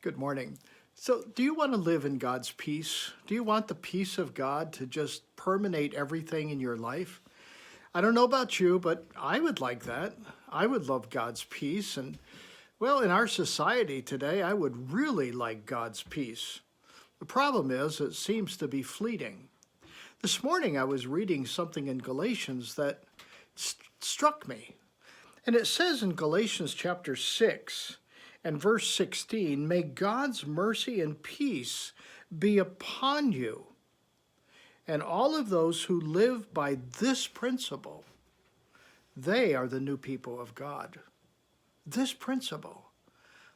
Good morning. So, do you want to live in God's peace? Do you want the peace of God to just permeate everything in your life? I don't know about you, but I would like that. I would love God's peace. And, well, in our society today, I would really like God's peace. The problem is, it seems to be fleeting. This morning, I was reading something in Galatians that struck me. And it says in Galatians chapter 6 and verse 16, may God's mercy and peace be upon you and all of those who live by this principle. They are the new people of God. This principle.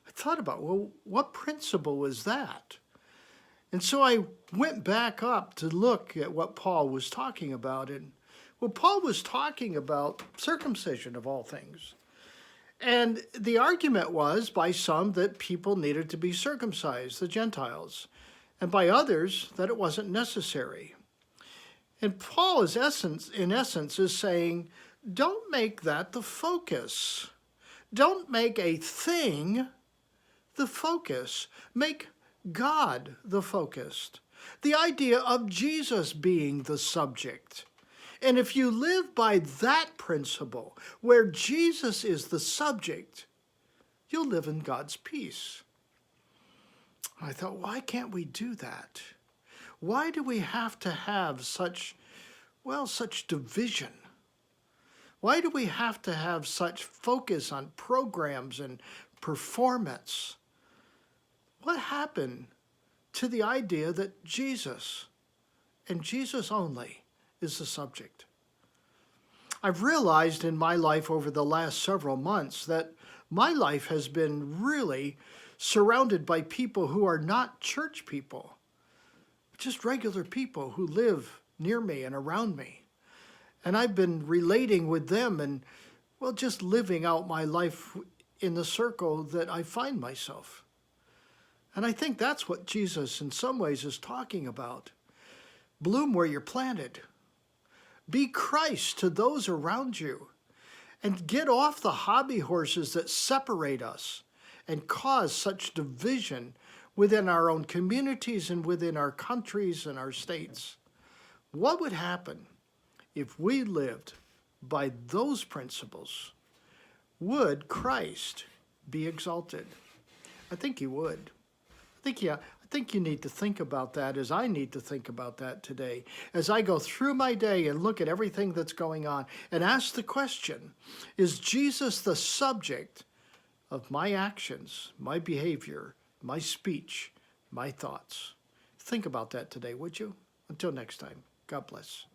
I thought about, well, what principle is that? And so I went back up to look at what Paul was talking about. And well, Paul was talking about circumcision of all things. And the argument was by some that people needed to be circumcised, the Gentiles, and by others that it wasn't necessary. And Paul in essence is saying, don't make that the focus. Don't make a thing the focus. Make God the focus. The idea of Jesus being the subject. And if you live by that principle, where Jesus is the subject, you'll live in God's peace. I thought, why can't we do that? Why do we have to have such division? Why do we have to have such focus on programs and performance? What happened to the idea that Jesus, and Jesus only, is the subject? I've realized in my life over the last several months that my life has been really surrounded by people who are not church people, just regular people who live near me and around me. And I've been relating with them and, well, just living out my life in the circle that I find myself. And I think that's what Jesus in some ways is talking about. Bloom where you're planted. Be Christ to those around you. And get off the hobby horses that separate us and cause such division within our own communities and within our countries and our states. What would happen if we lived by those principles? Would Christ be exalted? I think he would. I think you need to think about that as I need to think about that today. As I go through my day and look at everything that's going on and ask the question, is Jesus the subject of my actions, my behavior, my speech, my thoughts? Think about that today, would you? Until next time, God bless.